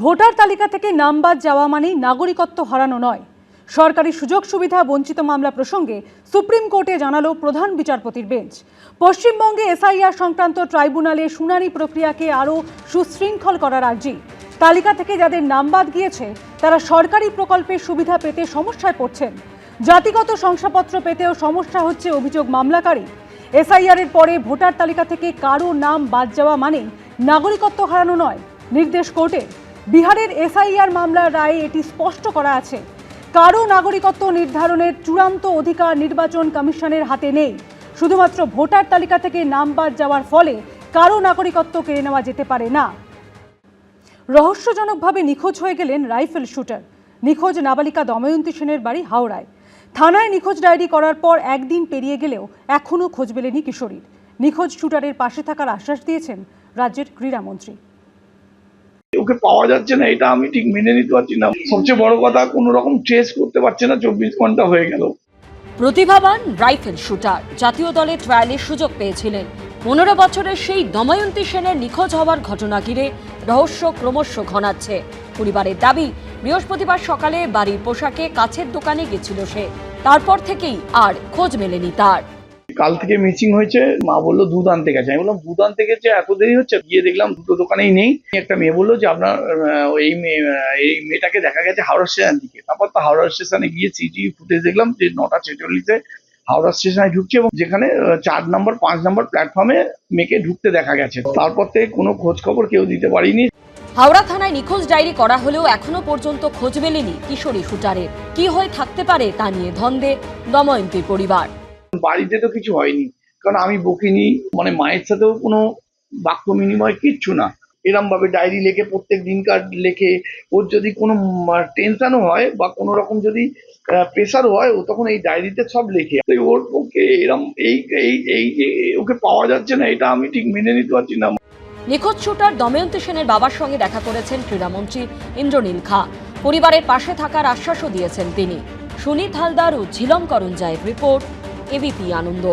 Voter তালিকা থেকে নাম বাদ যাওয়া মানেই নাগরিকত্ব হারানো নয়। সরকারি সুযোগ সুবিধা বঞ্চিত মামলা প্রসঙ্গে সুপ্রিম কোর্টে জানালো প্রধান বিচারপতির বেঞ্চ। পশ্চিমবঙ্গে এসআইআর সংক্রান্ত ট্রাইব্যুনালে শুনানি প্রক্রিয়াকে আরও সুশৃঙ্খল করার আর্জি। তালিকা থেকে যাদের নাম বাদ গিয়েছে তারা সরকারি প্রকল্পের সুবিধা পেতে সমস্যায় পড়ছেন। জাতিগত শংসাপত্র পেতেও সমস্যা হচ্ছে অভিযোগ মামলাকারী। এসআইআর এর পরে ভোটার তালিকা থেকে কারো নাম বাদ যাওয়া মানেই নাগরিকত্ব হারানো নয়। নির্দেশ কোর্টের। বিহারের এসআইআর মামলার রায়ে এটি স্পষ্ট করা আছে। কারো নাগরিকত্ব নির্ধারণের চূড়ান্ত অধিকার নির্বাচন কমিশনের হাতে নেই। শুধুমাত্র ভোটার তালিকা থেকে নাম বাদ যাওয়ার ফলে কারো নাগরিকত্ব কেড়ে নেওয়া যেতে পারে না। রহস্যজনকভাবে নিখোঁজ হয়ে গেলেন রাইফেল শুটার। নিখোঁজ নাবালিকা দময়ন্তী সেনের বাড়ি হাওড়ায়। থানায় নিখোঁজ ডায়েরি করার পর একদিন পেরিয়ে গেলেও এখনও খোঁজ মেলেনি কিশোরীর। নিখোঁজ শুটারের পাশে থাকার আশ্বাস দিয়েছেন রাজ্যের ক্রীড়ামন্ত্রী। ওকে পাওয়া যাচ্ছে না, এটা আমি ঠিক মেনে নিতে পারছি না। সবচেয়ে বড় কথা, কোনো রকম ট্রেস করতে পারছে না। 24 ঘন্টা হয়ে গেল। প্রতিভাবান রাইফেল শুটার জাতীয় দলে ট্রায়ালের সুযোগ পেয়েছিলেন। 15 বছরের সেই দময়ন্তী সেনের নিখোঁজ হওয়ার ঘটনা ঘিরে রহস্য ক্রমশ ঘনাচ্ছে। পরিবারের দাবি, বৃহস্পতিবার সকালে বাড়ির পোশাকে কাছের দোকানে গেছিল সে। তারপর থেকেই আর খোঁজ মেলেনি তার। কাল থেকে মিসিং হয়েছে। মা বললো দুধ আনতে গেছে। আমি বললাম দুধ আনতে গেছে, এত দেরি হচ্ছে? গিয়ে দেখলাম দুটো দোকানেই নেই। একটা মেয়ে বললো যে আপনার এই মেয়েটাকে দেখা গেছে হাওড়া স্টেশন দিকে। তারপর তো হাওড়া স্টেশনে গিয়ে সিটিভি ফুটেজ দেখলাম যে 9টা 46-এ হাওড়া স্টেশনে ঢুকছে এবং যেখানে 4 নম্বর 5 নম্বর প্ল্যাটফর্মে মেয়েকে ঢুকতে দেখা গেছে। তারপর থেকে কোনো খোঁজ খবর কেউ দিতে পারিনি। হাওড়া থানায় নিখোঁজ ডায়েরি করা হলেও এখনো পর্যন্ত খোঁজ মেলেনি কিশোরী শুটারের। কি হয়ে থাকতে পারে তা নিয়ে ধন্দে দময়ন্তীর পরিবার। বাড়িতে তো কিছু হয়নি, কারণ আমি বকিনি, মানে মায়ের সাথেও কোনো বাক্য বিনিময় কিচ্ছু না। এরম ভাবে ডায়েরি লেখে, প্রত্যেক দিনকার লেখে। ওর যদি কোনো টেনশনও হয় বা কোনো রকম যদি প্রেশারও হয়, ও তখন এই ডায়েরিতে সব লেখে। তাই ওর পক্ষে এরম এই এই এই ওকে পাওয়া যাচ্ছে না, এটা আমি ঠিক মেনে নিতে পারছি না। নিখোঁজ শুটার দময়ন্তী সেনের বাবার সঙ্গে দেখা করেছেন ক্রীড়ামন্ত্রী ইন্দ্রনীল খা। পরিবারের পাশে থাকার আশ্বাসও দিয়েছেন তিনি। সুনীত হালদার ও ঝিলম করঞ্জায়ের রিপোর্ট, এবিপি আনন্দ।